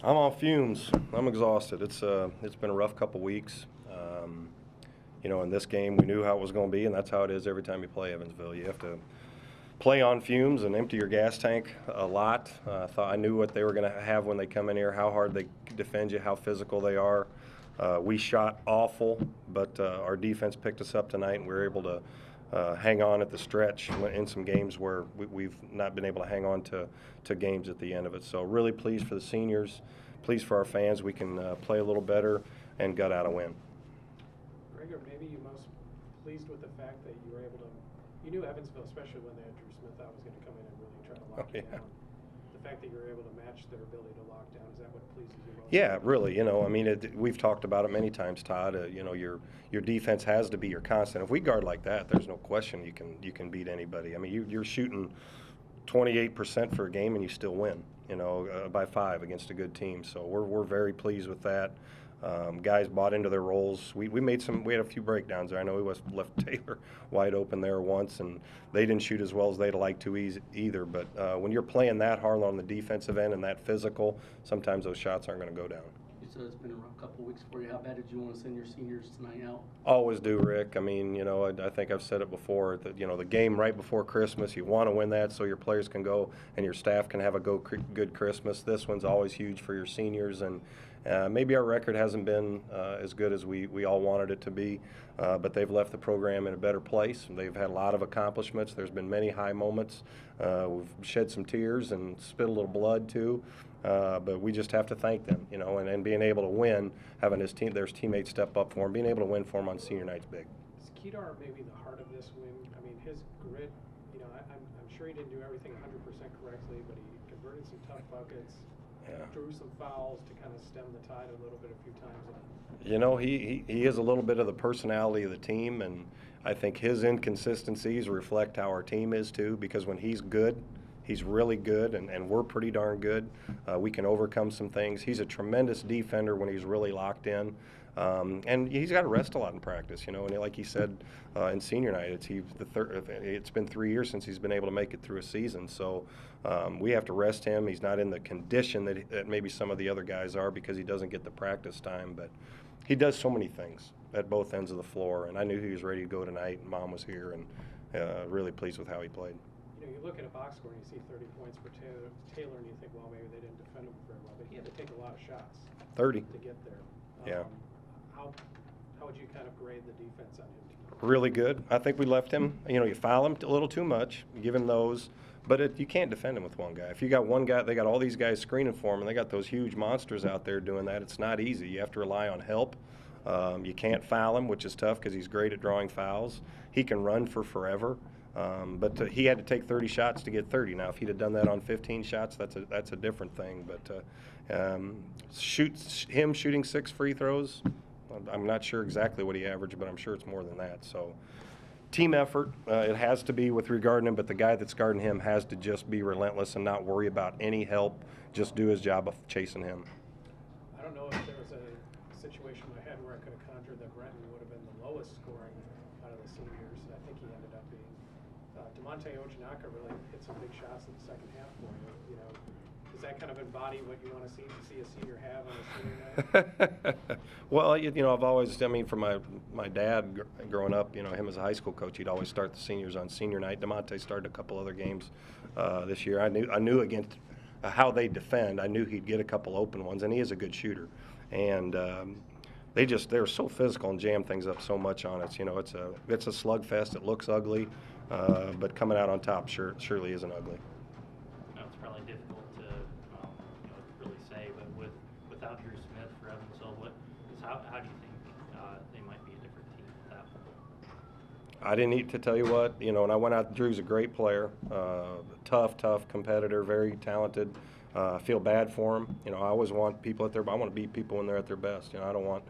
I'm on fumes. I'm exhausted. It's been a rough couple weeks. In this game, we knew how it was going to be, and that's how it is every time you play Evansville. You have to play on fumes and empty your gas tank a lot. I knew what they were going to have when they come in here, how hard they defend you, how physical they are. We shot awful, but our defense picked us up tonight, and we were able to hang on at the stretch in some games where we've not been able to hang on to games at the end of it. So really pleased for the seniors, pleased for our fans. We can play a little better and gut out a win. Greg, or maybe you most pleased with the fact that you were able to, you knew Evansville, especially when they had Drew Smith out, was going to come in and really try to lock you down. The fact that you were able to match their ability to lock down, is that what pleases you most? Yeah, really. We've talked about it many times, Todd. Your defense has to be your constant. If we guard like that, there's no question you can beat anybody. I mean, you're shooting 28% for a game and you still win. By 5 against a good team. So we're very pleased with that. Guys bought into their roles. We had a few breakdowns there. I know we left Taylor wide open there once, and they didn't shoot as well as they'd like to either. But when you're playing that hard on the defensive end and that physical, sometimes those shots aren't going to go down. You said it's been a rough couple of weeks for you. How bad did you want to send your seniors tonight out? Always do, Rick. I mean, I think I've said it before. That the game right before Christmas, you want to win that so your players can go and your staff can have a good Christmas. This one's always huge for your seniors, and maybe our record hasn't been as good as we all wanted it to be, but they've left the program in a better place. They've had a lot of accomplishments. There's been many high moments. We've shed some tears and spit a little blood too. But we just have to thank them, and being able to win, having their teammates step up for him, being able to win for him on senior night's big. Is Kedar maybe the heart of this win? I mean, his grit, I'm sure he didn't do everything 100% correctly, but he converted some tough buckets, drew some fouls to kind of stem the tide a little bit a few times. He is a little bit of the personality of the team, and I think his inconsistencies reflect how our team is too, because when he's good, he's really good, and we're pretty darn good. We can overcome some things. He's a tremendous defender when he's really locked in. And he's got to rest a lot in practice, and like he said in senior night, it's been 3 years since he's been able to make it through a season. So we have to rest him. He's not in the condition that maybe some of the other guys are because he doesn't get the practice time. But he does so many things at both ends of the floor, and I knew he was ready to go tonight, and Mom was here, and really pleased with how he played. You look at a box score and you see 30 points for Taylor, and you think, well, maybe they didn't defend him very well. But he had to take a lot of shots 30 to get there. Yeah. How would you kind of grade the defense on him tonight? Really good. I think we left him. You foul him a little too much, you give him those. But you can't defend him with one guy. If you got one guy, they got all these guys screening for him, and they got those huge monsters out there doing that. It's not easy. You have to rely on help. You can't foul him, which is tough because he's great at drawing fouls. He can run for forever. But he had to take 30 shots to get 30. Now, if he'd have done that on 15 shots, that's a different thing. But shooting 6 free throws, I'm not sure exactly what he averaged, but I'm sure it's more than that. So team effort, it has to be with regarding him, but the guy that's guarding him has to just be relentless and not worry about any help, just do his job of chasing him. I don't know if there was a situation in my head where I could have conjured that Brenton would have been the lowest scoring out of the seniors. I think he ended up being. Demonte Ojinaka really hit some big shots in the second half for you. Does that kind of embody what you want to see a senior have on a senior night? Well, I've always, for my dad growing up, him as a high school coach, he'd always start the seniors on senior night. Demonte started a couple other games this year. I knew against how they defend. I knew he'd get a couple open ones, and he is a good shooter. And they're so physical and jam things up so much on it. It's a slugfest. It looks ugly, but coming out on top surely isn't ugly. It's probably difficult to really say, but without Drew Smith for Evansville, how do you think they might be a different team without him? I didn't need to tell you what, when I went out, Drew's a great player, tough competitor, very talented. I feel bad for him. I always want people at their. I want to beat people when they're at their best. I don't want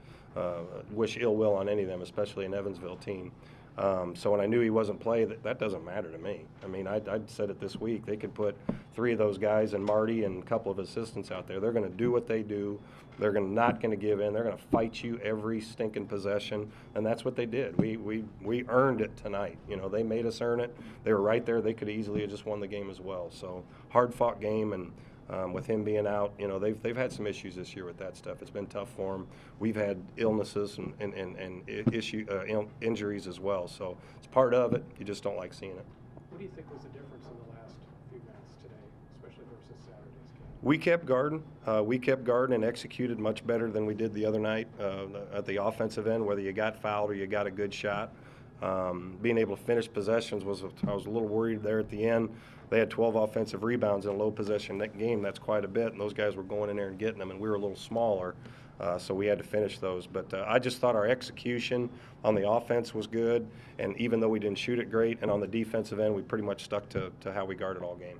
wish ill will on any of them, especially an Evansville team. So when I knew he wasn't playing, that doesn't matter to me. I'd said it this week. They could put 3 of those guys and Marty and a couple of assistants out there. They're going to do what they do. They're not going to give in. They're going to fight you every stinking possession, and that's what they did. We earned it tonight. They made us earn it. They were right there. They could easily have just won the game as well. So hard-fought game, and With him being out, you know, they've had some issues this year with that stuff. It's been tough for them. We've had illnesses and injuries as well. So it's part of it. You just don't like seeing it. What do you think was the difference in the last few minutes today, especially versus Saturday's game? We kept guarding. We kept guarding and executed much better than we did the other night at the offensive end, whether you got fouled or you got a good shot. Being able to finish possessions I was a little worried there at the end. They had 12 offensive rebounds in a low possession game. That's quite a bit, and those guys were going in there and getting them, and we were a little smaller, so we had to finish those. But I just thought our execution on the offense was good, and even though we didn't shoot it great, and on the defensive end, we pretty much stuck to how we guarded all game.